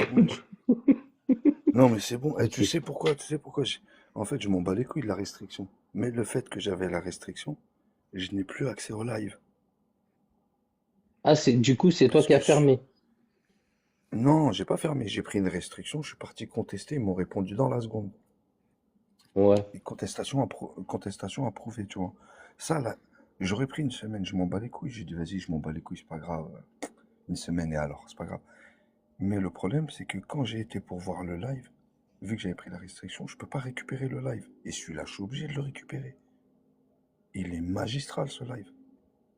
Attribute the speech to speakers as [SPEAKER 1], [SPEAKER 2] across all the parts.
[SPEAKER 1] c'est bon. Non, mais c'est bon. Et tu
[SPEAKER 2] Ok.
[SPEAKER 1] sais pourquoi? Tu sais pourquoi En fait, je m'en bats les couilles de la restriction. Mais le fait que j'avais la restriction, je n'ai plus accès au live.
[SPEAKER 2] Ah, du coup, c'est toi
[SPEAKER 1] Parce
[SPEAKER 2] qui as
[SPEAKER 1] que
[SPEAKER 2] fermé.
[SPEAKER 1] Non, j'ai pas fermé. J'ai pris une restriction. Je suis parti contester. Ils m'ont répondu dans la seconde.
[SPEAKER 2] Ouais.
[SPEAKER 1] Et contestation approuvée, tu vois. Ça, là, j'aurais pris une semaine. Je m'en bats les couilles. J'ai dit, vas-y, je m'en bats les couilles. C'est pas grave. Une semaine et alors, c'est pas grave. Mais le problème, c'est que quand j'ai été pour voir le live, vu que j'avais pris la restriction, je peux pas récupérer le live. Et celui-là, je suis obligé de le récupérer. Il est magistral, ce live.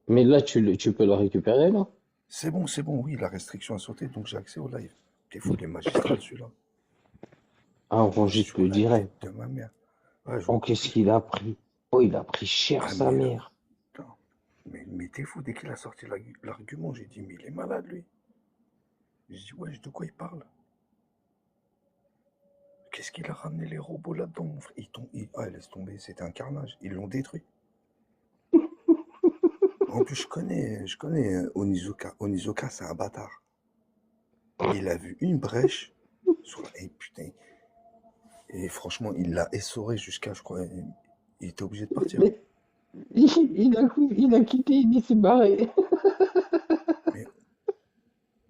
[SPEAKER 2] Mais là, tu peux le récupérer, là?
[SPEAKER 1] C'est bon, oui, la restriction a sauté, donc j'ai accès au live. T'es fou, il est magistral, celui-là.
[SPEAKER 2] Ah,
[SPEAKER 1] Je
[SPEAKER 2] enregistre
[SPEAKER 1] sur
[SPEAKER 2] le
[SPEAKER 1] la tête
[SPEAKER 2] direct.
[SPEAKER 1] de ma mère. Ouais,
[SPEAKER 2] Oh,
[SPEAKER 1] j'en peux
[SPEAKER 2] qu'est-ce
[SPEAKER 1] plus,
[SPEAKER 2] qu'il
[SPEAKER 1] frère.
[SPEAKER 2] a pris? Oh, il a pris cher,
[SPEAKER 1] Ah,
[SPEAKER 2] sa
[SPEAKER 1] mais
[SPEAKER 2] mère.
[SPEAKER 1] putain. Mais t'es fou, dès qu'il a sorti l'argument, j'ai dit, mais il est malade, lui. J'ai dit, ouais, de quoi il parle? Qu'est-ce qu'il a ramené les robots là-dedans, mon frère? Ah, laisse tomber, c'était un carnage. Ils l'ont détruit. En plus, je connais Onizuka. Onizuka, c'est un bâtard. Il a vu une brèche Et putain, et franchement, il l'a essoré jusqu'à, je crois, il était obligé de partir.
[SPEAKER 2] Mais il a quitté, il s'est barré.
[SPEAKER 1] Mais,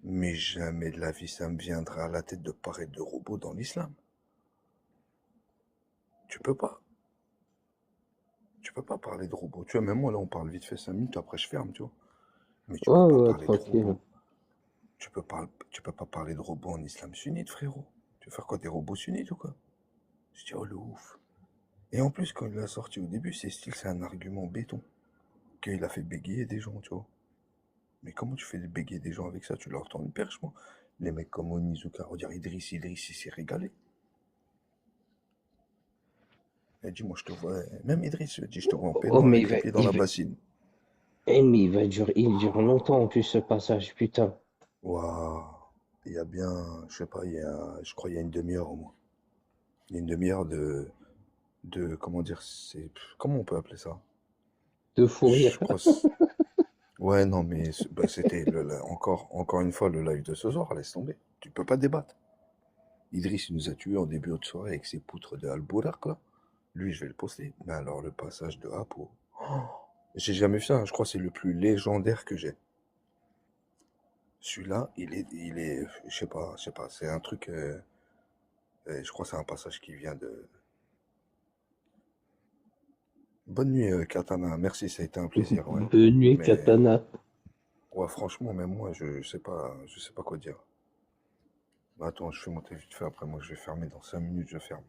[SPEAKER 1] mais jamais de la vie, ça me viendra à la tête de parler de robots dans l'islam. Tu peux pas. Tu peux pas parler de robots. Tu vois, même moi, là, on parle vite fait 5 minutes, après je ferme, tu vois. Mais tu peux
[SPEAKER 2] Ouais,
[SPEAKER 1] pas
[SPEAKER 2] ouais,
[SPEAKER 1] parler de
[SPEAKER 2] tranquille.
[SPEAKER 1] robots. Tu peux pas parler de robots en islam sunnite, frérot. Tu veux faire quoi, des robots sunnites ou quoi? Je dis, oh le ouf. Et en plus, quand il l'a sorti au début, c'est un argument béton. Qu'il a fait bégayer des gens, tu vois. Mais comment tu fais bégayer des gens avec ça? Tu leur tends une perche, moi. Les mecs comme Onizuka, regarde Idriss, il s'est régalé. Il a dit, moi, je te vois. Même Idriss, il dit, je te vois en
[SPEAKER 2] Oh,
[SPEAKER 1] pédant
[SPEAKER 2] mais
[SPEAKER 1] avec les pieds dans la bassine.
[SPEAKER 2] mais il dure longtemps en plus ce passage, putain.
[SPEAKER 1] Waouh. Il y a bien, je sais pas, je crois, il y a une demi-heure au moins. Il y a une demi-heure comment dire, comment on peut appeler ça?
[SPEAKER 2] De fou
[SPEAKER 1] Je
[SPEAKER 2] rire.
[SPEAKER 1] crois, ouais, non, mais bah, c'était encore une fois le live de ce soir, laisse tomber. Tu peux pas débattre. Idriss, il nous a tués en début de soirée avec ses poutres de Al-Bouraq, là. Lui, je vais le poster. Mais alors, le passage de Apo. J'ai jamais vu ça, hein. Je crois que c'est le plus légendaire que j'ai. Celui-là, je sais pas, c'est un truc, je crois que c'est un passage qui vient de... Bonne nuit, Katana, merci, ça a été un plaisir, ouais.
[SPEAKER 2] Bonne nuit,
[SPEAKER 1] Mais,
[SPEAKER 2] Katana.
[SPEAKER 1] ouais, franchement, même moi, je sais pas quoi dire. Bah, attends, je fais monter vite fait, après moi, je vais fermer dans 5 minutes, je ferme.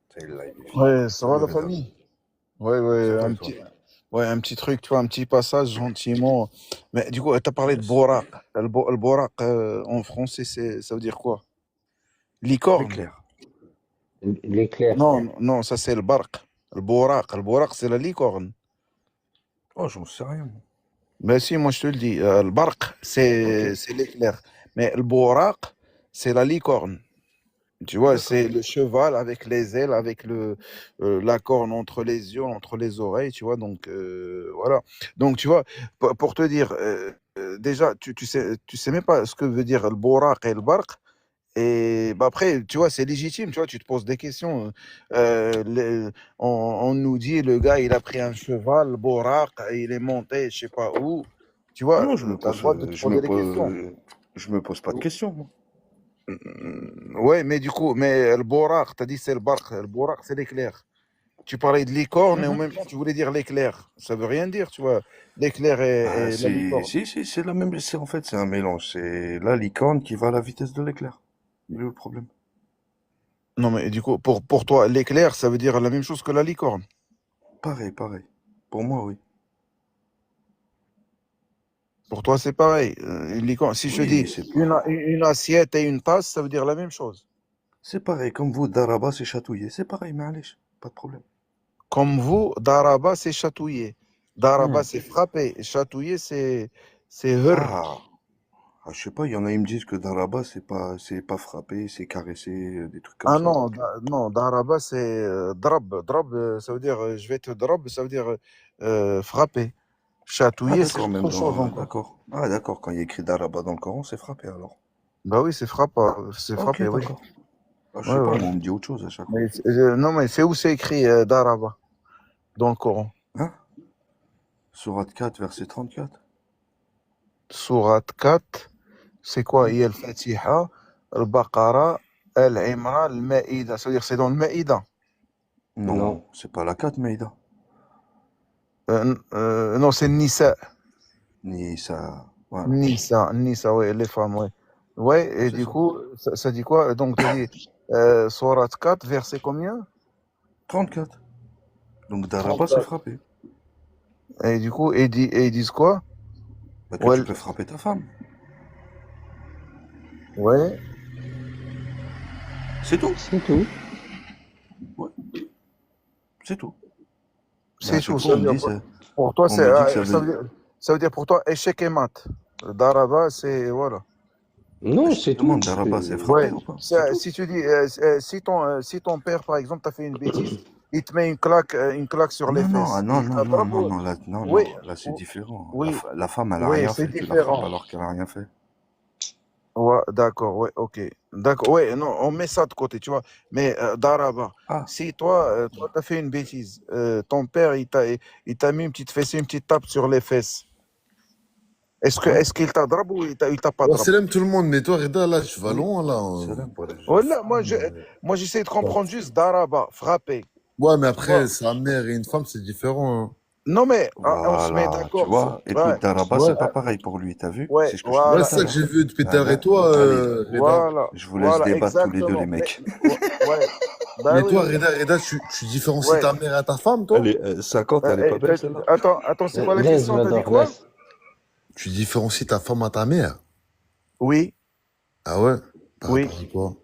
[SPEAKER 1] Ça y est, le live est fini.
[SPEAKER 3] Ouais, ça va
[SPEAKER 1] Salut,
[SPEAKER 3] la
[SPEAKER 1] Reda.
[SPEAKER 3] famille? Ouais,
[SPEAKER 1] Ça
[SPEAKER 3] ouais,
[SPEAKER 1] va et toi?
[SPEAKER 3] ouais, un petit truc, tu vois, un petit passage gentiment. Mais du coup, tu as parlé de
[SPEAKER 1] Yes.
[SPEAKER 3] Borak. Le Borak, en français, ça veut dire quoi? Licorne?
[SPEAKER 1] L'éclair.
[SPEAKER 2] L'éclair.
[SPEAKER 3] Non, non, ça c'est le Barq. Le Borak, c'est la licorne.
[SPEAKER 1] Oh, j'en sais rien, moi.
[SPEAKER 3] Ben si, moi je te le dis. Le Barq,
[SPEAKER 1] Ok,
[SPEAKER 3] c'est l'éclair. Mais le Borak, c'est la licorne. Tu vois,
[SPEAKER 1] d'accord.
[SPEAKER 3] c'est le cheval avec les ailes, avec la corne entre les yeux, entre les oreilles, tu vois. Donc, voilà. Donc, tu vois, pour te dire, déjà, tu sais même pas ce que veut dire le borak et le barq. Et bah, après, tu vois, c'est légitime, tu vois, tu te poses des questions. On nous dit, le gars, il a pris un cheval, le borak, et il est monté, je sais pas où. Tu
[SPEAKER 1] Ah
[SPEAKER 3] vois,
[SPEAKER 1] non,
[SPEAKER 3] tu as le droit de te poser des questions.
[SPEAKER 1] je me pose pas de questions, moi.
[SPEAKER 3] Ouais, mais du coup, mais le borak, t'as dit c'est le barq, le borak, c'est l'éclair. Tu parlais de licorne et en
[SPEAKER 1] Mhm.
[SPEAKER 3] même temps, tu voulais dire l'éclair. Ça veut rien dire, tu vois. L'éclair
[SPEAKER 1] Bah,
[SPEAKER 3] et la licorne.
[SPEAKER 1] c'est la même, en fait, c'est un mélange. C'est la licorne qui va à la vitesse de l'éclair. Il est où le problème?
[SPEAKER 3] Non, mais du coup, pour toi, l'éclair, ça veut dire la même chose que la licorne.
[SPEAKER 1] Pareil, pareil. Pour moi, oui.
[SPEAKER 3] Pour toi, c'est pareil. Une licorne. Si je te dis
[SPEAKER 1] Oui,
[SPEAKER 3] une assiette et une tasse, ça veut dire la même chose.
[SPEAKER 1] c'est pareil. Comme vous, Daraba, c'est chatouillé. C'est pareil, mais allez, pas de problème.
[SPEAKER 3] Comme vous, Daraba, c'est chatouiller. Daraba,
[SPEAKER 1] Hmm.
[SPEAKER 3] c'est frapper. Et chatouiller, c'est hurr.
[SPEAKER 1] Ah, je sais pas, il y en a, ils me disent que Daraba, c'est pas frapper, c'est caresser, des trucs comme
[SPEAKER 3] Ah
[SPEAKER 1] ça.
[SPEAKER 3] non,
[SPEAKER 1] Donc,
[SPEAKER 3] non, Daraba, c'est drab. Drab, ça veut dire je vais te drab, ça veut dire frapper.
[SPEAKER 1] ah,
[SPEAKER 3] Chatouiller, c'est
[SPEAKER 1] d'accord, même
[SPEAKER 3] autre chose
[SPEAKER 1] dans,
[SPEAKER 3] encore.
[SPEAKER 1] d'accord. Ah, d'accord, quand il y a écrit Daraba dans le Coran, c'est frapper alors.
[SPEAKER 3] Bah oui, c'est
[SPEAKER 1] Ok,
[SPEAKER 3] frappé, oui.
[SPEAKER 1] d'accord. Ah, je
[SPEAKER 3] Ouais,
[SPEAKER 1] sais pas,
[SPEAKER 3] ouais.
[SPEAKER 1] moi, on me dit autre chose à chaque fois.
[SPEAKER 3] Mais, non, mais c'est où c'est écrit Daraba dans le Coran?
[SPEAKER 1] Hein? Sourate 4, verset 34.
[SPEAKER 3] Sourate 4, c'est quoi?
[SPEAKER 1] Hmm.
[SPEAKER 3] Il y a le Fatiha, le Baqara, Al-Imran, le Maïda. Ça veut dire que c'est dans le Maïda.
[SPEAKER 1] Non,
[SPEAKER 2] Non.
[SPEAKER 1] c'est pas la 4, Meïda.
[SPEAKER 3] Non, c'est Nisa.
[SPEAKER 1] Ni ça. Voilà,
[SPEAKER 3] Nisa, ouais, les femmes, ouais. Ouais, et
[SPEAKER 1] c'est
[SPEAKER 3] du
[SPEAKER 1] ça.
[SPEAKER 3] coup, ça dit quoi? Donc, tu as dit Sourate 4, verset combien?
[SPEAKER 1] 34. Donc Daraba, c'est
[SPEAKER 3] 34.
[SPEAKER 1] frapper.
[SPEAKER 3] Et du coup, ils disent quoi?
[SPEAKER 1] Bah, que tu
[SPEAKER 3] Ouais,
[SPEAKER 1] peux frapper ta femme.
[SPEAKER 3] ouais,
[SPEAKER 1] C'est tout.
[SPEAKER 2] C'est tout.
[SPEAKER 1] Ouais, c'est tout. Mais à
[SPEAKER 3] c'est tout.
[SPEAKER 1] chaque fois,
[SPEAKER 3] Ça
[SPEAKER 1] on
[SPEAKER 3] veut
[SPEAKER 1] me
[SPEAKER 3] dire,
[SPEAKER 1] dit,
[SPEAKER 3] pour toi,
[SPEAKER 1] on me dit que ça
[SPEAKER 3] ça
[SPEAKER 1] veut.
[SPEAKER 3] veut dire pour toi échec et mat. Daraba, c'est, voilà.
[SPEAKER 1] Bah,
[SPEAKER 2] Non,
[SPEAKER 1] je te
[SPEAKER 2] c'est tout.
[SPEAKER 1] demande, Daraba, c'est frapper
[SPEAKER 3] Ouais,
[SPEAKER 1] ou pas? C'est tout.
[SPEAKER 3] si tu dis, si ton père, par exemple, t'a fait une bêtise, il te met une claque sur les
[SPEAKER 1] Non, non, ah,
[SPEAKER 3] fesses.
[SPEAKER 1] non,
[SPEAKER 3] Il
[SPEAKER 1] non, non,
[SPEAKER 3] t'attrape
[SPEAKER 1] non, non, là, non,
[SPEAKER 3] Oui,
[SPEAKER 1] non, là, c'est différent.
[SPEAKER 3] oui,
[SPEAKER 1] La femme, elle a
[SPEAKER 3] oui,
[SPEAKER 1] rien
[SPEAKER 3] c'est
[SPEAKER 1] fait. Tu la frappes
[SPEAKER 3] différent.
[SPEAKER 1] alors qu'elle a rien fait.
[SPEAKER 3] Ouais, d'accord, ouais, ok. D'accord, ouais, non, on met ça de côté, tu vois. Mais Daraba,
[SPEAKER 1] Ah,
[SPEAKER 3] si toi, t'as fait une bêtise, ton père, il t'a mis une petite fessée, une petite tape sur les fesses.
[SPEAKER 1] ouais.
[SPEAKER 3] Est-ce qu'il t'a drap ou il t'a pas
[SPEAKER 4] Ouais,
[SPEAKER 3] drap?
[SPEAKER 4] salam tout le monde, mais toi, Reda, là, tu vas
[SPEAKER 1] Oui.
[SPEAKER 4] loin, là.
[SPEAKER 1] Salam pour les gens.
[SPEAKER 3] Voilà, moi, j'essaie de comprendre juste Daraba, frapper,
[SPEAKER 4] Ouais, mais
[SPEAKER 3] tu vois.
[SPEAKER 4] après, sa mère et une femme, c'est différent, hein.
[SPEAKER 3] Non, mais on se met
[SPEAKER 1] Voilà, tu
[SPEAKER 3] d'accord.
[SPEAKER 1] vois. Écoute,
[SPEAKER 3] Ouais,
[SPEAKER 1] Daraba,
[SPEAKER 4] Ouais.
[SPEAKER 1] c'est pas pareil pour lui, t'as vu?
[SPEAKER 3] ouais,
[SPEAKER 1] C'est ce que je te
[SPEAKER 4] Ouais,
[SPEAKER 1] dis
[SPEAKER 3] voilà,
[SPEAKER 1] tout
[SPEAKER 4] c'est
[SPEAKER 1] à
[SPEAKER 4] ça que
[SPEAKER 1] l'heure.
[SPEAKER 4] j'ai vu depuis tout à l'heure. Et
[SPEAKER 1] Ben,
[SPEAKER 4] toi,
[SPEAKER 1] allez,
[SPEAKER 4] Reda?
[SPEAKER 3] voilà,
[SPEAKER 1] je vous laisse
[SPEAKER 3] voilà,
[SPEAKER 1] débattre tous les deux, les
[SPEAKER 3] exactement.
[SPEAKER 1] mecs.
[SPEAKER 3] Ouais, bah
[SPEAKER 4] Mais
[SPEAKER 3] oui,
[SPEAKER 4] toi,
[SPEAKER 3] oui,
[SPEAKER 4] Reda, tu différencies
[SPEAKER 3] ouais.
[SPEAKER 4] ta mère et ta femme, toi?
[SPEAKER 1] 50, elle est pas belle, celle-là.
[SPEAKER 3] Attends, c'est quoi la
[SPEAKER 2] Laisse,
[SPEAKER 3] question? T'as dit
[SPEAKER 2] Vador,
[SPEAKER 3] quoi?
[SPEAKER 2] laisse.
[SPEAKER 4] Tu différencies ta femme à ta mère?
[SPEAKER 3] Oui,
[SPEAKER 4] Ah ouais? Par
[SPEAKER 3] oui.
[SPEAKER 4] rapport à quoi?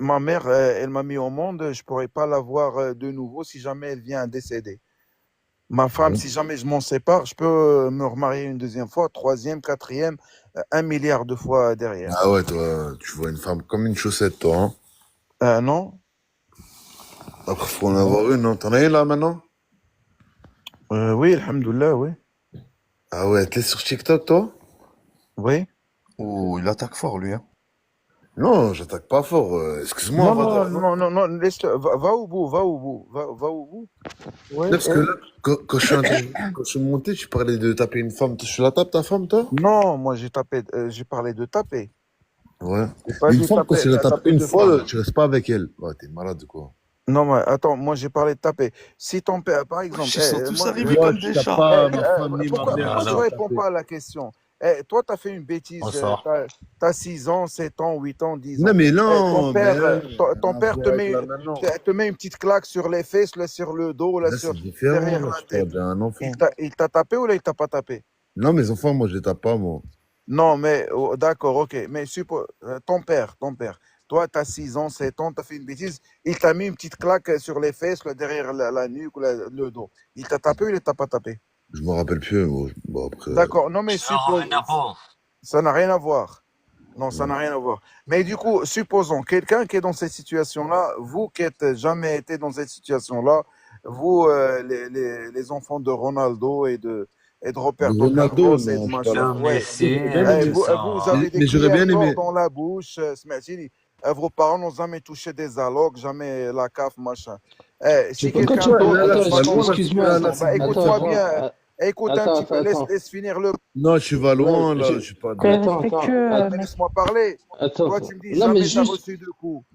[SPEAKER 3] Ma mère, elle m'a mis au monde, je pourrais pas la voir de nouveau si jamais elle vient à décéder. Ma
[SPEAKER 4] Ah
[SPEAKER 3] femme,
[SPEAKER 4] ouais?
[SPEAKER 3] si jamais je m'en sépare, je peux me remarier une deuxième fois, troisième, quatrième, 1 milliard de fois derrière.
[SPEAKER 4] Ah ouais, toi, tu vois une femme comme une chaussette, toi, hein?
[SPEAKER 3] Non?
[SPEAKER 4] Après, faut en avoir une, non? T'en as une, là, maintenant?
[SPEAKER 3] Oui, alhamdoulilah, oui.
[SPEAKER 4] Ah ouais, t'es sur TikTok, toi?
[SPEAKER 3] Oui.
[SPEAKER 1] Oh, il attaque fort, lui, hein.
[SPEAKER 4] Non, j'attaque pas fort. Excuse-moi,
[SPEAKER 3] Non,
[SPEAKER 4] Vador.
[SPEAKER 3] non, laisse-le, va au bout, va au bout, va au bout. Oui,
[SPEAKER 4] Parce que là, quand quand je suis monté, tu parlais de taper une femme. Tu la tapes, ta femme, toi?
[SPEAKER 3] non, moi j'ai parlé de taper.
[SPEAKER 4] Ouais.
[SPEAKER 3] J'ai pas
[SPEAKER 4] Mais une
[SPEAKER 3] dit
[SPEAKER 4] femme, quand tu la tapes
[SPEAKER 3] taper
[SPEAKER 4] une
[SPEAKER 3] de femme.
[SPEAKER 4] fois, tu restes pas avec elle. Ouais, t'es malade, quoi.
[SPEAKER 3] Non, mais attends, moi j'ai parlé de taper. Si ton père, par exemple,
[SPEAKER 1] Ils sont tous
[SPEAKER 3] moi,
[SPEAKER 1] arrivés
[SPEAKER 4] Moi,
[SPEAKER 1] comme
[SPEAKER 4] tu
[SPEAKER 1] des
[SPEAKER 4] tapes
[SPEAKER 1] chats.
[SPEAKER 4] pas ma femme ni ma mère,
[SPEAKER 3] pourquoi
[SPEAKER 4] je
[SPEAKER 3] tu
[SPEAKER 4] vais la
[SPEAKER 5] Alors,
[SPEAKER 3] réponds
[SPEAKER 4] taper.
[SPEAKER 3] pas à la question? Toi, tu as fait une bêtise,
[SPEAKER 5] bonsoir.
[SPEAKER 3] t'as 6 ans, 7 ans, 8 ans, 10
[SPEAKER 4] Non,
[SPEAKER 3] ans.
[SPEAKER 4] mais
[SPEAKER 3] Ton
[SPEAKER 4] non, mais
[SPEAKER 3] père,
[SPEAKER 4] rien
[SPEAKER 3] ton
[SPEAKER 4] à
[SPEAKER 3] père
[SPEAKER 4] voir avec là maintenant.
[SPEAKER 3] te met une petite claque sur les fesses, là, sur le dos, là,
[SPEAKER 4] Là, c'est différent,
[SPEAKER 3] derrière
[SPEAKER 4] là,
[SPEAKER 3] la
[SPEAKER 4] je parle
[SPEAKER 3] tête.
[SPEAKER 4] d'un enfant.
[SPEAKER 3] Il t'a tapé ou là, il t'a pas tapé?
[SPEAKER 4] Non, mes enfants, moi, je les tape pas, moi.
[SPEAKER 3] Non, mais d'accord, ok. Mais ton père, toi, tu as 6 ans, 7 ans, tu as fait une bêtise, il t'a mis une petite claque sur les fesses, là, derrière la nuque ou le dos. Il t'a tapé ou il t'a pas tapé?
[SPEAKER 4] Je me rappelle plus, moi. Bon, après.
[SPEAKER 3] D'accord, non, mais
[SPEAKER 5] Je veux revenir pour.
[SPEAKER 3] ça n'a rien à voir. Non, ça
[SPEAKER 4] Ouais.
[SPEAKER 3] n'a rien à voir. Mais du coup, supposons, quelqu'un qui est dans cette situation-là, vous qui n'êtes jamais été dans cette situation-là, vous, les enfants de Ronaldo et de
[SPEAKER 4] De
[SPEAKER 3] Roberto Carlos
[SPEAKER 4] Ronaldo,
[SPEAKER 3] et de
[SPEAKER 4] non, je suis pas
[SPEAKER 3] machin,
[SPEAKER 4] là.
[SPEAKER 5] De
[SPEAKER 3] ouais.
[SPEAKER 5] Messi,
[SPEAKER 4] J'aurais bien aimé.
[SPEAKER 5] tout
[SPEAKER 3] Vous
[SPEAKER 5] ça.
[SPEAKER 3] avez des
[SPEAKER 4] Mais j'aurais
[SPEAKER 3] cuillères
[SPEAKER 4] bien
[SPEAKER 3] d'or
[SPEAKER 4] aimé.
[SPEAKER 3] dans la bouche, سمعتيني. Vos parents n'ont jamais touché des allocs, jamais la CAF, machin. Si
[SPEAKER 2] Quand
[SPEAKER 3] quelqu'un
[SPEAKER 2] tu
[SPEAKER 4] Ouais,
[SPEAKER 2] parles,
[SPEAKER 3] d'autre
[SPEAKER 4] là,
[SPEAKER 3] n'est
[SPEAKER 2] attends,
[SPEAKER 4] tu
[SPEAKER 3] pas
[SPEAKER 4] vas
[SPEAKER 3] dans
[SPEAKER 4] loin,
[SPEAKER 3] cette
[SPEAKER 4] là,
[SPEAKER 2] excuse-moi.
[SPEAKER 4] là,
[SPEAKER 3] situation,
[SPEAKER 4] c'est
[SPEAKER 3] bah
[SPEAKER 2] Attends,
[SPEAKER 3] écoute-moi
[SPEAKER 4] différent.
[SPEAKER 3] bien,
[SPEAKER 2] attends,
[SPEAKER 3] écoute un
[SPEAKER 2] attends,
[SPEAKER 3] petit peu,
[SPEAKER 2] attends, attends.
[SPEAKER 3] laisse finir le.
[SPEAKER 4] Non, tu vas
[SPEAKER 2] Ouais,
[SPEAKER 4] loin, là, je suis pas
[SPEAKER 6] Soyez
[SPEAKER 4] d'accord.
[SPEAKER 2] attends, attends,
[SPEAKER 6] respectueux,
[SPEAKER 3] Mais
[SPEAKER 6] mec.
[SPEAKER 3] laisse-moi parler. Toi, tu
[SPEAKER 2] attends.
[SPEAKER 3] me dis
[SPEAKER 2] Non, mais
[SPEAKER 3] jamais t'as reçu de coups.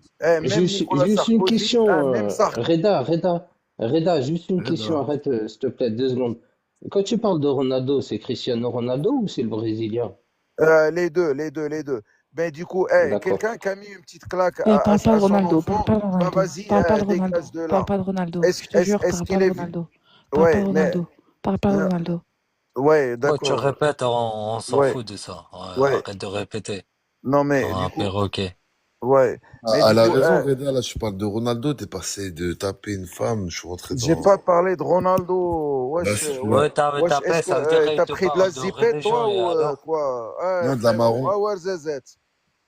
[SPEAKER 3] Même Nicolas
[SPEAKER 2] juste une
[SPEAKER 3] Sarkozy,
[SPEAKER 2] question,
[SPEAKER 3] même Sarkozy.
[SPEAKER 2] Reda, juste une question,
[SPEAKER 4] Reda.
[SPEAKER 2] arrête, s'il te plaît, 2 secondes. Quand tu parles de Ronaldo, c'est Cristiano Ronaldo ou c'est le Brésilien?
[SPEAKER 3] Les deux. Ben, du coup,
[SPEAKER 2] D'accord.
[SPEAKER 3] quelqu'un qui a mis une petite claque
[SPEAKER 6] Parle pas
[SPEAKER 3] à
[SPEAKER 6] de
[SPEAKER 3] son
[SPEAKER 6] Ronaldo, parle
[SPEAKER 3] enfant,
[SPEAKER 6] pas de
[SPEAKER 3] bah
[SPEAKER 6] Ronaldo,
[SPEAKER 3] vas-y,
[SPEAKER 6] parle pas de
[SPEAKER 3] dégage
[SPEAKER 6] Ronaldo,
[SPEAKER 3] de
[SPEAKER 6] parle
[SPEAKER 3] là.
[SPEAKER 6] pas de Ronaldo. Je te jure,
[SPEAKER 3] Est-ce
[SPEAKER 6] parle pas
[SPEAKER 3] qu'il
[SPEAKER 6] de
[SPEAKER 3] est vu?
[SPEAKER 6] Ronaldo. Parle pas
[SPEAKER 3] Ouais,
[SPEAKER 6] de
[SPEAKER 3] mais.
[SPEAKER 6] Ronaldo. Parle pas de
[SPEAKER 3] euh,
[SPEAKER 6] Ronaldo.
[SPEAKER 3] Ouais,
[SPEAKER 5] Pourquoi tu
[SPEAKER 3] d'accord.
[SPEAKER 5] répètes? On s'en
[SPEAKER 3] Ouais,
[SPEAKER 5] fout de ça. Ouais,
[SPEAKER 3] ouais.
[SPEAKER 5] arrête de répéter.
[SPEAKER 3] Non, mais
[SPEAKER 5] Comme
[SPEAKER 3] du
[SPEAKER 5] un
[SPEAKER 3] coup,
[SPEAKER 5] perroquet.
[SPEAKER 3] ouais. Mais
[SPEAKER 4] Elle
[SPEAKER 3] du
[SPEAKER 4] a
[SPEAKER 3] coup,
[SPEAKER 4] raison, Reda, là, tu parles de Ronaldo, t'es passé de taper une femme, je suis rentré
[SPEAKER 3] j'ai
[SPEAKER 4] dans.
[SPEAKER 3] pas parlé de Ronaldo.
[SPEAKER 4] Bah,
[SPEAKER 3] Wesh,
[SPEAKER 4] si, là.
[SPEAKER 5] Ouais, t'as
[SPEAKER 3] est-ce
[SPEAKER 5] fait,
[SPEAKER 3] que
[SPEAKER 5] ça veut dire qu'il
[SPEAKER 3] t'as
[SPEAKER 5] te
[SPEAKER 3] pris de la
[SPEAKER 5] parle de
[SPEAKER 3] zipette,
[SPEAKER 5] religion
[SPEAKER 3] toi,
[SPEAKER 5] et
[SPEAKER 3] ou
[SPEAKER 5] alors?
[SPEAKER 3] quoi?
[SPEAKER 4] Non, de la
[SPEAKER 3] Frérot,
[SPEAKER 4] marron.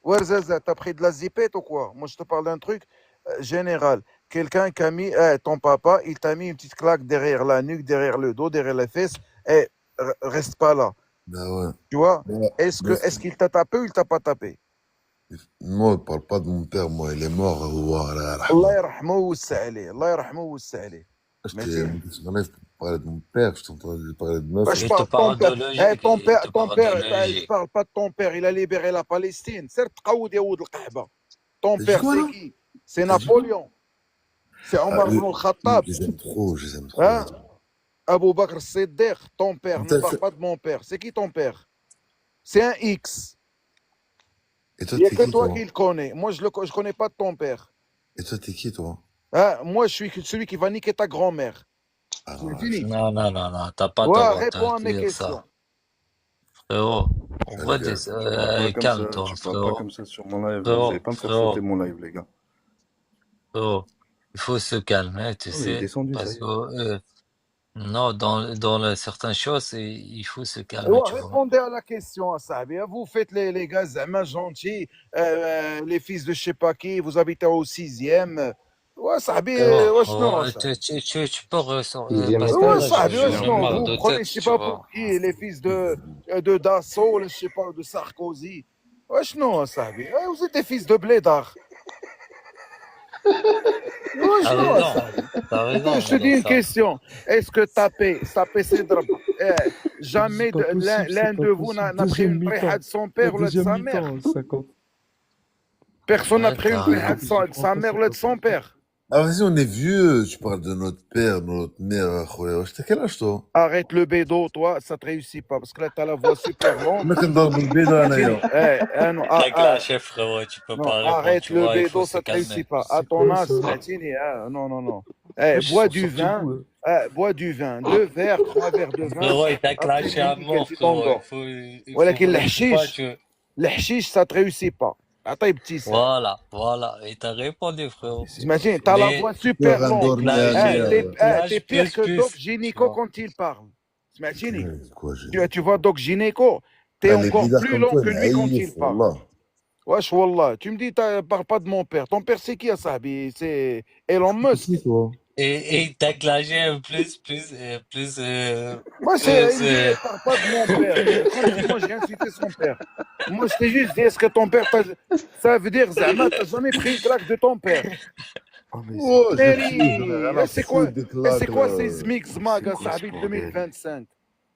[SPEAKER 3] Ouarzazate, t'as pris de la zipette ou quoi? Moi, je te parle d'un truc général. Quelqu'un qui a mis, ton papa, il t'a mis une petite claque derrière la nuque, derrière le dos, derrière les fesses. Reste pas là.
[SPEAKER 4] Bah ouais.
[SPEAKER 3] Tu vois?
[SPEAKER 4] Bah, bah,
[SPEAKER 3] Est-ce qu'il t'a tapé ou il t'a pas tapé?
[SPEAKER 4] Moi, je parle pas de mon père, moi, il est mort, Allah
[SPEAKER 3] الله
[SPEAKER 4] yarhamah.
[SPEAKER 3] يرحمه ويوسع عليه الله يرحمه ويوسع عليه
[SPEAKER 4] Je
[SPEAKER 3] ماشي
[SPEAKER 4] t'enlève pour parler de mon père, je t'entends parler de ma
[SPEAKER 3] Bah, je
[SPEAKER 5] Il
[SPEAKER 4] femme.
[SPEAKER 5] te
[SPEAKER 3] parle de ton
[SPEAKER 5] parle de
[SPEAKER 3] père. Eh,
[SPEAKER 5] logique. Il te
[SPEAKER 3] ton
[SPEAKER 5] parle de
[SPEAKER 3] père, je
[SPEAKER 5] logique.
[SPEAKER 3] parle pas de ton père. Il a libéré la Palestine. Certes, Qaoud Yaoud al-Qahba. Ton
[SPEAKER 4] T'as dit
[SPEAKER 3] père,
[SPEAKER 4] quoi,
[SPEAKER 3] c'est
[SPEAKER 4] là?
[SPEAKER 3] qui? C'est
[SPEAKER 4] T'as dit quoi?
[SPEAKER 3] Napoléon. C'est
[SPEAKER 4] Ah,
[SPEAKER 3] Omar ibn al-Khattab.
[SPEAKER 4] je les aime trop, je les aime trop.
[SPEAKER 3] Hein? Abou Bakr al-Siddiq. Ton père. Ne
[SPEAKER 4] T'as
[SPEAKER 3] parle
[SPEAKER 4] fait-
[SPEAKER 3] pas de mon père. C'est qui ton père? C'est un X.
[SPEAKER 4] Et toi,
[SPEAKER 3] Il n'y a
[SPEAKER 4] t'es
[SPEAKER 3] que
[SPEAKER 4] qui,
[SPEAKER 3] toi
[SPEAKER 4] toi?
[SPEAKER 3] qui le connais. Moi, je ne connais pas de ton père.
[SPEAKER 4] Et toi, t'es qui, toi?
[SPEAKER 3] Hein? Moi, je suis celui qui va niquer ta grand-mère.
[SPEAKER 4] Ah,
[SPEAKER 3] C'est fini.
[SPEAKER 5] Non, non, non, non. T'as pas le
[SPEAKER 3] Ouais,
[SPEAKER 5] droit
[SPEAKER 3] réponds à
[SPEAKER 5] de
[SPEAKER 3] mes
[SPEAKER 5] dire ça.
[SPEAKER 3] questions.
[SPEAKER 5] Frérot, on
[SPEAKER 4] je
[SPEAKER 5] va
[SPEAKER 4] vais
[SPEAKER 5] des...
[SPEAKER 1] Tu parles pas comme ça,
[SPEAKER 5] calme-toi,
[SPEAKER 1] tu parles pas
[SPEAKER 5] frérot.
[SPEAKER 1] comme ça sur mon live, là. Vous allez
[SPEAKER 5] Frérot,
[SPEAKER 1] pas me faire sauter
[SPEAKER 5] frérot,
[SPEAKER 1] mon live, les gars.
[SPEAKER 5] frérot. Il faut se calmer, tu
[SPEAKER 1] Oh, il est
[SPEAKER 5] sais.
[SPEAKER 1] descendu, ça
[SPEAKER 5] Parce
[SPEAKER 1] y
[SPEAKER 5] que,
[SPEAKER 1] est.
[SPEAKER 5] non, certaines choses, il faut se calmer,
[SPEAKER 3] Ouais,
[SPEAKER 5] tu vois.
[SPEAKER 3] répondez à la question, Sahabi. Vous faites les gars zama gentils, les fils de je sais pas qui, vous habitez au 6e. Ouais, Sahabi, wesh non, ça.
[SPEAKER 5] Tu peux ressortir.
[SPEAKER 2] Sixième
[SPEAKER 5] Parce que
[SPEAKER 3] Ouais,
[SPEAKER 2] étage.
[SPEAKER 5] là,
[SPEAKER 3] Sahabi,
[SPEAKER 5] j'en
[SPEAKER 3] wesh
[SPEAKER 5] ai
[SPEAKER 3] non.
[SPEAKER 5] marre
[SPEAKER 3] Vous
[SPEAKER 5] de
[SPEAKER 3] prenez,
[SPEAKER 5] tête,
[SPEAKER 3] je sais
[SPEAKER 5] tu
[SPEAKER 3] pas
[SPEAKER 5] vois.
[SPEAKER 3] pour qui, les fils de Dassault, je sais pas, de Sarkozy. Wesh non, Sahabi. Vous êtes des fils de blédards. Wesh
[SPEAKER 5] T'as
[SPEAKER 3] non,
[SPEAKER 5] raison,
[SPEAKER 3] Sahabi.
[SPEAKER 5] t'as raison
[SPEAKER 3] Je te dis une
[SPEAKER 5] dans ça.
[SPEAKER 3] question. Est-ce que taper c'est drôle. Jamais
[SPEAKER 6] C'est pas possible,
[SPEAKER 3] l'un
[SPEAKER 6] c'est pas
[SPEAKER 3] de vous
[SPEAKER 6] possible.
[SPEAKER 3] n'a pris
[SPEAKER 6] Deuxième
[SPEAKER 3] une
[SPEAKER 6] mi-temps.
[SPEAKER 3] préha de son
[SPEAKER 6] La
[SPEAKER 3] père ou de
[SPEAKER 6] deuxième
[SPEAKER 3] sa mère?
[SPEAKER 6] mi-temps, 50.
[SPEAKER 3] Personne n'a
[SPEAKER 5] Ouais,
[SPEAKER 3] pris une
[SPEAKER 5] t'as
[SPEAKER 3] préha
[SPEAKER 5] raison.
[SPEAKER 3] de sa mère ou de son père.
[SPEAKER 4] Ah, vas-y, on est vieux. Tu parles de notre père, de notre mère. T'as quel âge, toi?
[SPEAKER 3] Arrête le bédo, toi, ça te réussit pas. Parce que là, t'as la voix super longue.
[SPEAKER 4] ما كنضرب البيضة
[SPEAKER 3] Fini.
[SPEAKER 4] انايا.
[SPEAKER 3] Non,
[SPEAKER 5] T'as clashé, frérot, tu peux
[SPEAKER 3] non,
[SPEAKER 5] pas répondre,
[SPEAKER 3] arrête
[SPEAKER 5] tu
[SPEAKER 3] le
[SPEAKER 5] vois, il faut
[SPEAKER 3] bédo,
[SPEAKER 5] se
[SPEAKER 3] ça te réussit
[SPEAKER 5] calmer.
[SPEAKER 3] pas. À
[SPEAKER 6] C'est
[SPEAKER 3] ton
[SPEAKER 6] quoi
[SPEAKER 3] âge,
[SPEAKER 6] ça?
[SPEAKER 3] smahtini, non, non, non.
[SPEAKER 6] Wesh,
[SPEAKER 3] Bois
[SPEAKER 6] ils sont
[SPEAKER 3] du
[SPEAKER 6] sortis
[SPEAKER 3] vin.
[SPEAKER 6] d'où, eux?
[SPEAKER 3] Bois du vin. 2 verres, 3 verres de vin.
[SPEAKER 5] Frérot, il t'a
[SPEAKER 3] Après,
[SPEAKER 5] clashé à
[SPEAKER 3] t'es nickel,
[SPEAKER 5] mort,
[SPEAKER 3] tu
[SPEAKER 5] frérot.
[SPEAKER 3] t'endors.
[SPEAKER 5] Il
[SPEAKER 3] Voilà
[SPEAKER 5] faut
[SPEAKER 3] qu'il
[SPEAKER 5] pas,
[SPEAKER 3] le hashish, ça te réussit pas. Attends, petit, ça.
[SPEAKER 5] Voilà. Et t'as répondu,
[SPEAKER 1] Mais
[SPEAKER 5] frérot.
[SPEAKER 1] c'est
[SPEAKER 3] T'imagines,
[SPEAKER 1] parti.
[SPEAKER 3] t'as la
[SPEAKER 5] Mais
[SPEAKER 3] voix
[SPEAKER 4] كيف
[SPEAKER 3] super longue.
[SPEAKER 4] غندورني انايا؟
[SPEAKER 5] clash
[SPEAKER 3] T'es pire que Doc
[SPEAKER 5] tu
[SPEAKER 3] Gynéco
[SPEAKER 5] vois.
[SPEAKER 3] quand il parle. T'imagines,
[SPEAKER 4] كوا جيني.
[SPEAKER 3] tu vois Doc Gynéco, t'es
[SPEAKER 4] Les
[SPEAKER 3] encore
[SPEAKER 4] بيضة
[SPEAKER 3] plus
[SPEAKER 4] comme
[SPEAKER 3] long
[SPEAKER 4] toi
[SPEAKER 3] que lui quand il
[SPEAKER 4] نعيف
[SPEAKER 3] parle.
[SPEAKER 4] والله.
[SPEAKER 3] Wesh, wallah, tu me dis, parle pas de mon père. Ton père, c'est qui, Sahabi? C'est Elon
[SPEAKER 6] C'est
[SPEAKER 3] Musk.
[SPEAKER 6] qui, toi?
[SPEAKER 5] Et t'as clashé
[SPEAKER 3] Moi,
[SPEAKER 5] plus,
[SPEAKER 3] il me dit, parle pas de mon père. Comme si moi, j'ai insulté son père. Moi, je t'ai juste dit, est-ce que ton père, ça veut dire, Zama, t'as jamais pris une claque de ton père.
[SPEAKER 1] Oh, mais
[SPEAKER 4] Oh,
[SPEAKER 1] c'est
[SPEAKER 4] je
[SPEAKER 1] quoi?
[SPEAKER 4] suis, j'en ai rien à
[SPEAKER 3] C'est quoi,
[SPEAKER 4] foutre des claques,
[SPEAKER 3] c'est quoi
[SPEAKER 4] là.
[SPEAKER 3] ces zmix
[SPEAKER 1] Mais
[SPEAKER 3] maga,
[SPEAKER 1] c'est quoi ce
[SPEAKER 3] Sahabi, de
[SPEAKER 1] bordel?
[SPEAKER 3] 2025?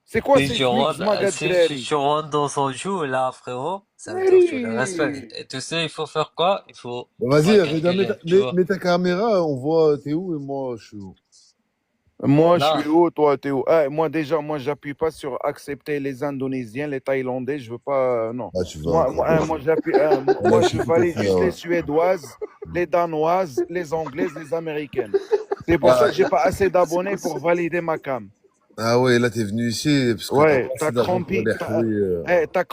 [SPEAKER 3] C'est quoi ces zmix maga de
[SPEAKER 5] si
[SPEAKER 3] Drari?
[SPEAKER 5] tu rentres dans son jeu, là, frérot, ça veut dire que tu le respectes.
[SPEAKER 3] Neri.
[SPEAKER 5] Et tu sais, il faut faire quoi? Il faut
[SPEAKER 4] Vas-y,
[SPEAKER 5] pas
[SPEAKER 4] regarde,
[SPEAKER 5] calculer, tu vois.
[SPEAKER 4] mets ta caméra, on voit t'es où et moi je suis où.
[SPEAKER 3] Moi, je
[SPEAKER 5] Non,
[SPEAKER 3] suis où, toi, t'es où? Moi, déjà, j'appuie pas sur accepter les Indonésiens, les Thaïlandais, je veux pas, non.
[SPEAKER 4] Ah, tu vas encore.
[SPEAKER 3] Moi, j'appuie,
[SPEAKER 4] On a
[SPEAKER 3] moi, je
[SPEAKER 4] chuté
[SPEAKER 3] valide
[SPEAKER 4] tes
[SPEAKER 3] juste les
[SPEAKER 4] frères.
[SPEAKER 3] Suédoises, les Danoises, les Anglaises, les Américaines. C'est pour ça
[SPEAKER 4] Ah,
[SPEAKER 3] que j'ai pas assez
[SPEAKER 1] C'est
[SPEAKER 3] d'abonnés
[SPEAKER 1] quoi
[SPEAKER 3] pour
[SPEAKER 1] ça?
[SPEAKER 3] valider ma cam.
[SPEAKER 4] ah ouais, là t'es venu ici parce que t'as
[SPEAKER 3] Ouais,
[SPEAKER 4] pas
[SPEAKER 3] t'as
[SPEAKER 4] assez d'argent pour
[SPEAKER 3] crampi,
[SPEAKER 4] les حوي.
[SPEAKER 3] t'as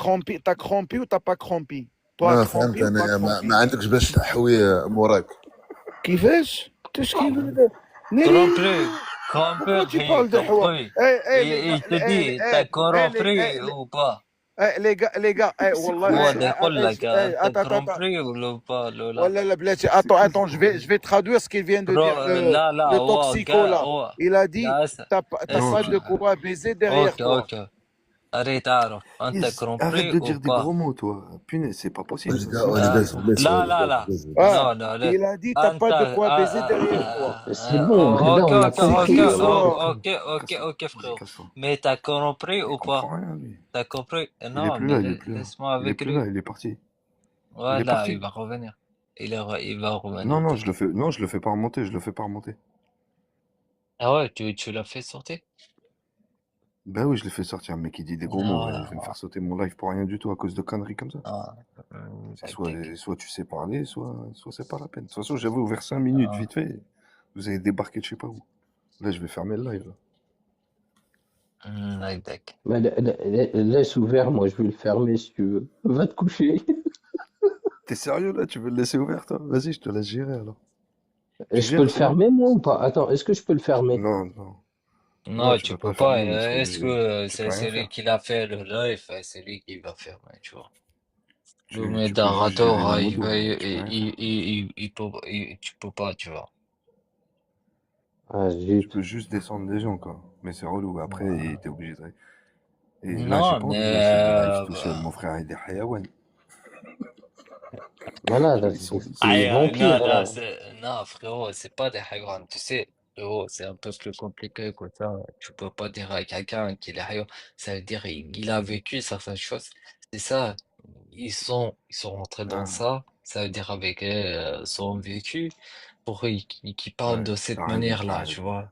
[SPEAKER 3] crampi ou t'as pas crampi? Toi,
[SPEAKER 4] ما فهمت
[SPEAKER 3] crampi ou pas
[SPEAKER 4] انا ما
[SPEAKER 3] crampi?
[SPEAKER 4] عندكش باش تحوي موراك.
[SPEAKER 3] كيفاش؟ تشكي ناري Pourquoi
[SPEAKER 5] Grand-père,
[SPEAKER 3] tu
[SPEAKER 5] il
[SPEAKER 3] parles de Hawa?
[SPEAKER 5] compris.
[SPEAKER 3] Les gars,
[SPEAKER 5] Il te dit, t'as compris ou pas?
[SPEAKER 3] les gars,
[SPEAKER 1] C'est
[SPEAKER 3] wallah,
[SPEAKER 1] quoi
[SPEAKER 5] هو
[SPEAKER 1] ça?
[SPEAKER 5] ده يقول لك t'as
[SPEAKER 3] attends,
[SPEAKER 5] compris ou pas, Lola?
[SPEAKER 3] wallah, la blati,
[SPEAKER 1] C'est quoi ce
[SPEAKER 3] attends, je vais traduire ce qu'il vient de dire,
[SPEAKER 5] لا
[SPEAKER 3] le
[SPEAKER 5] هو
[SPEAKER 3] toxico là.
[SPEAKER 5] هو
[SPEAKER 3] Il a dit,
[SPEAKER 5] لا
[SPEAKER 3] t'as
[SPEAKER 1] Non,
[SPEAKER 3] pas
[SPEAKER 1] tu...
[SPEAKER 3] de quoi baiser derrière toi.
[SPEAKER 5] اوكي اريد اعرف انت
[SPEAKER 1] Arrête
[SPEAKER 5] compris
[SPEAKER 1] de
[SPEAKER 5] ou
[SPEAKER 1] dire des
[SPEAKER 5] pas?
[SPEAKER 1] gros mots, toi. Punaise, c'est pas possible, ça. C'est
[SPEAKER 4] وليد
[SPEAKER 1] impossible, ça.
[SPEAKER 4] بس
[SPEAKER 5] لا
[SPEAKER 3] Ah,
[SPEAKER 5] non
[SPEAKER 3] il a dit, t'as
[SPEAKER 5] انت
[SPEAKER 3] pas de quoi baiser derrière toi.
[SPEAKER 2] C'est bon, Reda,
[SPEAKER 5] اوكي
[SPEAKER 2] on a
[SPEAKER 5] اوكي
[SPEAKER 3] C'est
[SPEAKER 2] compris.
[SPEAKER 3] qui
[SPEAKER 5] اوكي
[SPEAKER 3] ça?
[SPEAKER 5] اوكي اوكي
[SPEAKER 1] Casse-toi.
[SPEAKER 5] اوكي
[SPEAKER 1] Vas-y,
[SPEAKER 5] frérot.
[SPEAKER 1] casse-toi.
[SPEAKER 5] Mais t'as compris
[SPEAKER 1] Il
[SPEAKER 5] ou pas?
[SPEAKER 1] comprend rien, lui.
[SPEAKER 5] T'as compris?
[SPEAKER 1] Il est
[SPEAKER 5] Non,
[SPEAKER 1] plus
[SPEAKER 5] mais
[SPEAKER 1] là, il est plus là.
[SPEAKER 5] laisse-moi
[SPEAKER 1] Il est
[SPEAKER 5] avec
[SPEAKER 1] plus
[SPEAKER 5] lui.
[SPEAKER 1] là, il est parti. Il est
[SPEAKER 5] Voilà,
[SPEAKER 1] parti.
[SPEAKER 5] il va revenir. Il va revenir,
[SPEAKER 1] Non, je le
[SPEAKER 5] t'inquiète.
[SPEAKER 1] fais, non, je le fais pas remonter, je le fais pas remonter.
[SPEAKER 5] Ah ouais, tu l'as fait sortir?
[SPEAKER 1] Ben oui, je l'ai fait sortir, un mec qui dit des gros mots.
[SPEAKER 5] Non,
[SPEAKER 1] Je vais me faire sauter mon live pour rien du tout à cause de conneries comme ça.
[SPEAKER 5] non,
[SPEAKER 1] C'est
[SPEAKER 5] t'inquiète.
[SPEAKER 1] soit tu sais parler, soit c'est pas la peine. De toute façon, j'avais ouvert 5 minutes
[SPEAKER 5] Ah.
[SPEAKER 1] vite fait. Vous avez débarqué de je sais pas où. Là, je vais fermer le live. Là.
[SPEAKER 5] هيداك.
[SPEAKER 2] Mais laisse ouvert, moi je vais le fermer si tu veux. Va te coucher.
[SPEAKER 1] T'es sérieux là? Tu veux le laisser ouvert, toi? Vas-y, je te laisse gérer alors. Tu
[SPEAKER 2] Je
[SPEAKER 1] gères,
[SPEAKER 2] peux le
[SPEAKER 1] c'est bon?
[SPEAKER 2] fermer moi ou pas? Attends, est-ce que je peux le fermer?
[SPEAKER 1] Non, non.
[SPEAKER 5] Non,
[SPEAKER 1] Tu
[SPEAKER 5] tu
[SPEAKER 1] peux
[SPEAKER 5] peux
[SPEAKER 1] pas
[SPEAKER 5] pas.
[SPEAKER 1] fermer, mais
[SPEAKER 5] Est-ce que
[SPEAKER 1] tu peux rien
[SPEAKER 5] c'est lui
[SPEAKER 1] faire.
[SPEAKER 5] qui l'a fait le live, c'est lui qui va fermer, tu vois. Le
[SPEAKER 1] Tu peux juste
[SPEAKER 5] modérateur,
[SPEAKER 1] gérer les
[SPEAKER 5] il
[SPEAKER 1] modos,
[SPEAKER 5] va,
[SPEAKER 1] mais tu peux rien faire.
[SPEAKER 5] tu peux pas, tu vois.
[SPEAKER 2] Ah
[SPEAKER 1] Tu
[SPEAKER 2] zut.
[SPEAKER 1] peux juste descendre des gens, quoi. Mais c'est relou. Après, t'es obligé de... Et là, j'ai
[SPEAKER 5] Non,
[SPEAKER 1] pas envie de lancer des lives tout
[SPEAKER 5] mais
[SPEAKER 1] seul. Mon frère, il est hayawan.
[SPEAKER 2] Voilà, là,
[SPEAKER 4] Ils sont, ils
[SPEAKER 2] c'est
[SPEAKER 4] sont-
[SPEAKER 2] des vampires, là.
[SPEAKER 5] Non, frérot, c'est pas des haïwans. Tu sais, frérot, c'est un peu plus compliqué que ça. Tu peux pas dire à quelqu'un qu'il est haïwan. Ça veut dire il a vécu certaines choses. C'est ça. Ils sont rentrés dans
[SPEAKER 1] Ah,
[SPEAKER 5] ça. Ça veut dire avec son vécu pour qu'ils parlent
[SPEAKER 1] ouais,
[SPEAKER 5] de cette
[SPEAKER 1] t'as raison, t'as
[SPEAKER 5] manière-là, tu
[SPEAKER 1] raison.
[SPEAKER 5] vois.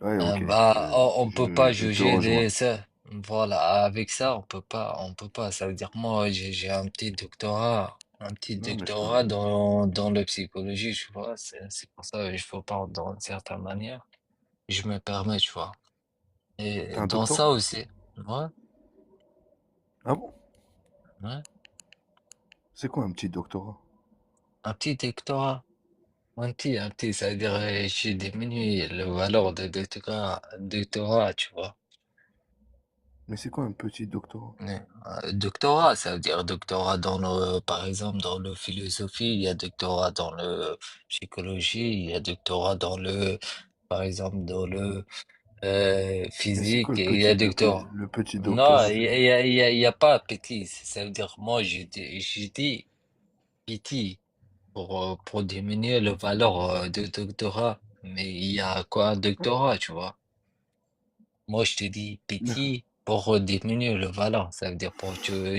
[SPEAKER 1] Ouais, ok,
[SPEAKER 5] Bah, on peut pas
[SPEAKER 1] je te
[SPEAKER 5] juger
[SPEAKER 1] rejoins.
[SPEAKER 5] ça. Voilà, avec ça, on peut pas. Ça veut dire moi, j'ai un petit
[SPEAKER 1] Non, mais je
[SPEAKER 5] doctorat
[SPEAKER 1] comprends.
[SPEAKER 5] dans la psychologie, tu vois. C'est pour ça que je peux pas dans certaines manières. Je me permets, tu vois. Et
[SPEAKER 1] T'as un
[SPEAKER 5] dans ça
[SPEAKER 1] doctorat?
[SPEAKER 5] aussi, ouais,
[SPEAKER 1] Ah bon?
[SPEAKER 5] ouais,
[SPEAKER 1] C'est quoi un petit doctorat?
[SPEAKER 5] un petit doctorat, un petit, ça veut dire j'ai diminué le valeur de doctorat, tu vois.
[SPEAKER 1] Mais c'est quoi un petit doctorat?
[SPEAKER 5] Ouais. Doctorat, ça veut dire doctorat dans par exemple, dans le philosophie, il y a doctorat dans le psychologie, il y a doctorat par exemple, dans le
[SPEAKER 1] Mais c'est quoi
[SPEAKER 5] physique, et il y a doctorat.
[SPEAKER 1] le petit
[SPEAKER 5] Non,
[SPEAKER 1] doctorat?
[SPEAKER 5] il y a pas petit. Ça veut dire, moi, j'ai dit petit pour diminuer la valeur de doctorat. Mais il y a quoi un doctorat, tu vois? Moi, je te dis
[SPEAKER 1] D'accord.
[SPEAKER 5] petit pour diminuer le valeur. Ça veut dire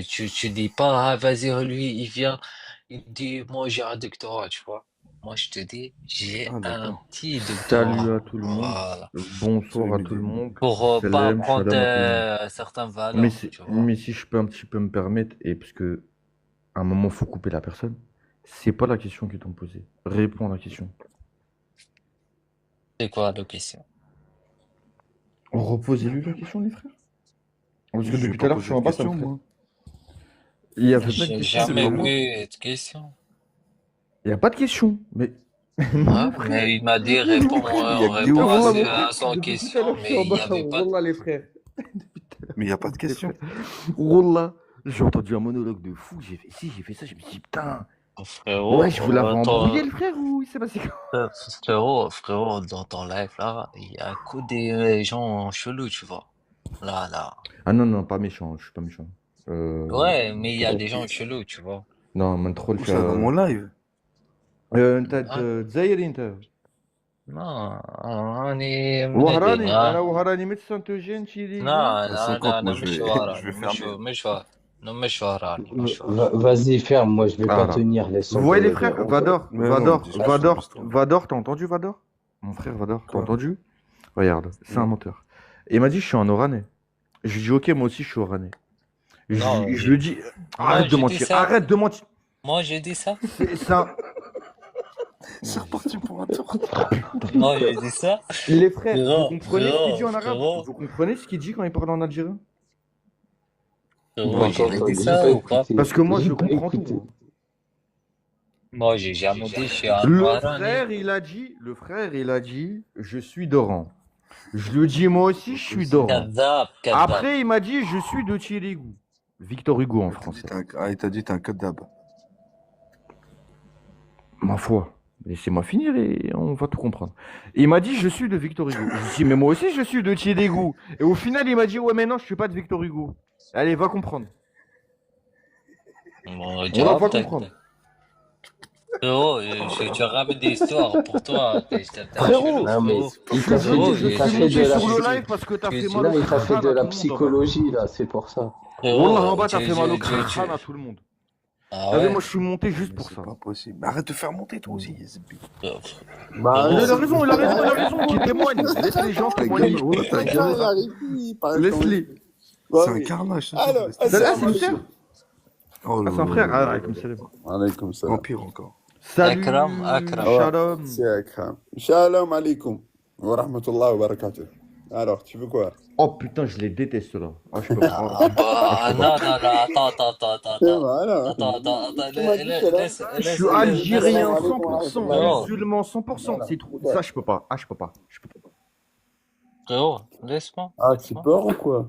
[SPEAKER 5] tu dis pas, ah, vas-y, lui, il vient, il dit, moi, j'ai un doctorat, tu vois. Moi, je te dis, j'ai
[SPEAKER 1] Ah,
[SPEAKER 5] un
[SPEAKER 1] d'accord.
[SPEAKER 5] petit
[SPEAKER 7] Salut
[SPEAKER 5] doctorat.
[SPEAKER 7] à tout le monde,
[SPEAKER 5] Voilà.
[SPEAKER 7] bonsoir
[SPEAKER 1] Salut
[SPEAKER 7] à tout le
[SPEAKER 1] Mehdi.
[SPEAKER 7] monde,
[SPEAKER 5] Pour pas
[SPEAKER 7] salam,
[SPEAKER 5] apprendre
[SPEAKER 7] shalom à tout le monde.
[SPEAKER 5] certaines valeurs, tu vois.
[SPEAKER 7] Mais si je peux un petit peu me permettre, et parce que à un moment faut couper la personne, c'est pas la question qu'ils t'ont posée. Réponds à la question.
[SPEAKER 5] C'est quoi la question?
[SPEAKER 7] Reposez-lui la question, les frères. Parce que
[SPEAKER 1] Je vais
[SPEAKER 7] depuis tout
[SPEAKER 1] pas
[SPEAKER 7] à l'heure, je suis
[SPEAKER 1] poser de
[SPEAKER 7] en bas, ça me
[SPEAKER 1] questions,
[SPEAKER 7] stresse.
[SPEAKER 1] moi.
[SPEAKER 7] Il y avait pas de
[SPEAKER 5] J'ai
[SPEAKER 7] question.
[SPEAKER 1] C'est pas
[SPEAKER 5] jamais
[SPEAKER 1] moi.
[SPEAKER 5] vu de question.
[SPEAKER 7] Il y a pas de question. Mais
[SPEAKER 5] Ouais,
[SPEAKER 7] mon frère,
[SPEAKER 5] mais il m'a dit
[SPEAKER 7] mon frère.
[SPEAKER 1] Il y a que des
[SPEAKER 5] réponds
[SPEAKER 1] ouf.
[SPEAKER 7] Wallah, mon
[SPEAKER 5] à
[SPEAKER 7] frère,
[SPEAKER 5] son
[SPEAKER 7] depuis tout à l'heure,
[SPEAKER 5] question,
[SPEAKER 7] je suis
[SPEAKER 5] mais
[SPEAKER 7] en
[SPEAKER 5] il n'y
[SPEAKER 7] bas.
[SPEAKER 5] avait pas de...
[SPEAKER 7] Wallah, les frères. Depuis tout à l'heure,
[SPEAKER 1] Mais il n'y a pas de
[SPEAKER 7] les
[SPEAKER 1] questions.
[SPEAKER 7] frères. Wallah, j'ai entendu un monologue de fou. J'ai fait ci, j'ai fait ça. Je me suis dit, putain.
[SPEAKER 5] Frérot,
[SPEAKER 7] Ouais, je vous l'avais embrouillé, le frère, ou il s'est passé quoi?
[SPEAKER 5] frérot, dans ton live, là, il y a que des gens chelous, tu vois. Là.
[SPEAKER 7] Ah non, non, pas méchant, je suis pas méchant.
[SPEAKER 5] Ouais, mais il y a des gens
[SPEAKER 7] Ok.
[SPEAKER 5] chelous, tu vois.
[SPEAKER 7] Non, من تدخل
[SPEAKER 1] Où ça, dans mon live?
[SPEAKER 7] انت
[SPEAKER 5] Ah,
[SPEAKER 7] جزائري انت
[SPEAKER 5] non, on est منقين.
[SPEAKER 7] وهراني انا وهراني من سانتوجين تشيليغو
[SPEAKER 5] Non,
[SPEAKER 1] À 50, moi,
[SPEAKER 5] أنا مش وهران
[SPEAKER 1] je vais fermer.
[SPEAKER 5] مش وهراني مش وهران.
[SPEAKER 2] Vas-y, ferme, moi je vais pas
[SPEAKER 7] Voilà.
[SPEAKER 2] tenir, laisse
[SPEAKER 7] Vous voyez
[SPEAKER 2] tomber
[SPEAKER 7] les
[SPEAKER 2] le
[SPEAKER 7] frères,
[SPEAKER 2] héros.
[SPEAKER 7] Vador,
[SPEAKER 1] Mais non,
[SPEAKER 7] Vador,
[SPEAKER 1] dis-moi,
[SPEAKER 7] Vador,
[SPEAKER 1] laisse-toi.
[SPEAKER 7] Vador, t'as entendu Vador? Mon frère Vador, t'as
[SPEAKER 1] Quoi?
[SPEAKER 7] entendu? Regarde, c'est un
[SPEAKER 1] Non.
[SPEAKER 7] menteur. Et il m'a dit je suis un Oranais. Je lui dis ok, moi aussi je suis Oranais.
[SPEAKER 5] Non,
[SPEAKER 7] Je lui dis
[SPEAKER 5] moi
[SPEAKER 7] arrête de
[SPEAKER 5] j'ai dit
[SPEAKER 7] mentir,
[SPEAKER 5] ça.
[SPEAKER 7] arrête de mentir.
[SPEAKER 5] Moi j'ai dit ça.
[SPEAKER 7] C'est un...
[SPEAKER 1] C'est reparti pour un tour.
[SPEAKER 5] Moi j'ai dit ça.
[SPEAKER 7] Les frères, vous
[SPEAKER 5] Frérot,
[SPEAKER 7] comprenez ce qu'il dit en arabe?
[SPEAKER 5] frérot,
[SPEAKER 7] Vous comprenez ce qu'il dit quand il parle en algérien?
[SPEAKER 5] frérot,
[SPEAKER 2] Attends,
[SPEAKER 5] j'ai
[SPEAKER 2] attends,
[SPEAKER 5] dit
[SPEAKER 2] j'ai
[SPEAKER 5] ça
[SPEAKER 2] pas
[SPEAKER 5] ou pas?
[SPEAKER 2] écouté.
[SPEAKER 7] Parce que moi
[SPEAKER 2] J'ai
[SPEAKER 7] je
[SPEAKER 2] pas
[SPEAKER 7] comprends
[SPEAKER 2] écouté.
[SPEAKER 7] tout.
[SPEAKER 5] Moi j'ai jamais dit je suis un
[SPEAKER 7] Le
[SPEAKER 5] Oranais.
[SPEAKER 7] frère, il a dit, je suis d'Oran. Je lui ai dit, moi aussi, je suis d'Oran.
[SPEAKER 5] كذاب.
[SPEAKER 7] Après, il m'a dit, je suis de Chirigou. Victor Hugo en français.
[SPEAKER 1] Il t'a dit t'es un kadab.
[SPEAKER 7] Ma foi. Laissez-moi finir et on va tout comprendre. Il m'a dit, je suis de Victor Hugo. Je lui ai dit, mais moi aussi, je suis de Chirigou. Et au final, il m'a dit, ouais, mais non, je suis pas de Victor Hugo. Allez, va comprendre.
[SPEAKER 5] Bon,
[SPEAKER 7] On va
[SPEAKER 5] جاوبتك.
[SPEAKER 7] comprendre.
[SPEAKER 5] Frérot, tu ramènes des histoires pour toi. T'es un
[SPEAKER 7] Frérot,
[SPEAKER 5] chelou,
[SPEAKER 2] Non, mais
[SPEAKER 5] frérot.
[SPEAKER 2] il t'a fait,
[SPEAKER 5] Frérot,
[SPEAKER 7] Je
[SPEAKER 2] il t'a
[SPEAKER 7] suis
[SPEAKER 2] fait de
[SPEAKER 7] monté
[SPEAKER 2] la
[SPEAKER 7] sur le
[SPEAKER 2] psy-
[SPEAKER 7] live parce que t'as fait mal
[SPEAKER 2] Là,
[SPEAKER 7] au
[SPEAKER 2] il t'a fait
[SPEAKER 7] crâne
[SPEAKER 2] de
[SPEAKER 7] à
[SPEAKER 2] la
[SPEAKER 7] tout le monde en bas.
[SPEAKER 2] psychologie, là, c'est pour ça.
[SPEAKER 7] Wallah, en bas, t'as
[SPEAKER 5] tu-
[SPEAKER 7] fait mal au
[SPEAKER 5] tu- tu-
[SPEAKER 7] crâne à tout le monde.
[SPEAKER 5] Ah
[SPEAKER 7] T'as vu,
[SPEAKER 5] ouais?
[SPEAKER 7] moi, je suis monté juste
[SPEAKER 1] Mais
[SPEAKER 7] pour
[SPEAKER 1] c'est
[SPEAKER 7] ça.
[SPEAKER 1] pas possible. Mais arrête de faire monter toi aussi, Yazbi.
[SPEAKER 2] Bah,
[SPEAKER 7] Il a
[SPEAKER 5] Frérot,
[SPEAKER 7] raison, il a raison, il a raison, qui témoigne. Laisse les gens
[SPEAKER 1] Ta
[SPEAKER 7] témoigner.
[SPEAKER 1] gueule, ouais, ta
[SPEAKER 4] Putain,
[SPEAKER 1] gueule.
[SPEAKER 4] il arrive, il parle
[SPEAKER 7] Laisse-les.
[SPEAKER 1] C'est un carnage. ce soir,
[SPEAKER 4] Alors,
[SPEAKER 1] laisse-le.
[SPEAKER 7] Celle-là, c'est une sœur?
[SPEAKER 1] Oh
[SPEAKER 7] Ah, c'est un frère? Ah, alaykoum salam.
[SPEAKER 4] Alaykoum salam.
[SPEAKER 1] Empire encore.
[SPEAKER 7] Salut,
[SPEAKER 5] Akram.
[SPEAKER 7] Shalom.
[SPEAKER 4] C'est Akram. Shalom alaikum. Wa rahmatullah wa barakatuh. Alors, tu veux quoi?
[SPEAKER 7] Oh putain, je les déteste là. Ah, je peux pas.
[SPEAKER 5] Ah bah, non, attends.
[SPEAKER 4] Voilà.
[SPEAKER 5] Attends,
[SPEAKER 4] Tu m'as dit que là-
[SPEAKER 5] laisse.
[SPEAKER 7] Je suis algérien
[SPEAKER 4] laisse-
[SPEAKER 7] 100%,
[SPEAKER 5] laisse-
[SPEAKER 7] musulman 100%. C'est trop. Ça, je peux pas. Ah, je peux pas. Je peux pas.
[SPEAKER 5] Frérot, laisse-moi.
[SPEAKER 4] Ah, tu peurs ou quoi?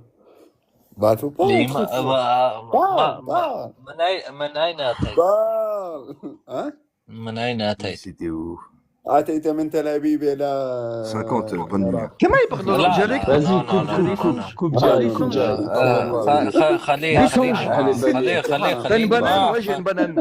[SPEAKER 4] Bah, faut pas.
[SPEAKER 5] Les
[SPEAKER 4] truc,
[SPEAKER 5] ma- من أين أتيت؟
[SPEAKER 4] Parle. Hein?
[SPEAKER 5] من أين أتيت؟
[SPEAKER 1] C'était où?
[SPEAKER 8] أعطيت من تل أبيب إلى
[SPEAKER 1] 50 bonne nuit.
[SPEAKER 7] Comment il parle dans
[SPEAKER 5] لا
[SPEAKER 7] le dialecte?
[SPEAKER 5] لا
[SPEAKER 2] Vas-y,
[SPEAKER 5] لا
[SPEAKER 2] coupe,
[SPEAKER 5] لا
[SPEAKER 2] coupe,
[SPEAKER 5] لا
[SPEAKER 2] coupe,
[SPEAKER 5] لا
[SPEAKER 2] coupe
[SPEAKER 8] هاي
[SPEAKER 2] direct, coupe
[SPEAKER 8] من
[SPEAKER 2] direct.
[SPEAKER 8] جاي
[SPEAKER 5] خليه
[SPEAKER 7] Descends.
[SPEAKER 5] خليه
[SPEAKER 2] ما
[SPEAKER 5] خليه
[SPEAKER 2] على
[SPEAKER 7] J'ai une
[SPEAKER 2] بالي
[SPEAKER 7] banane,
[SPEAKER 2] حرام
[SPEAKER 7] moi j'ai une banane.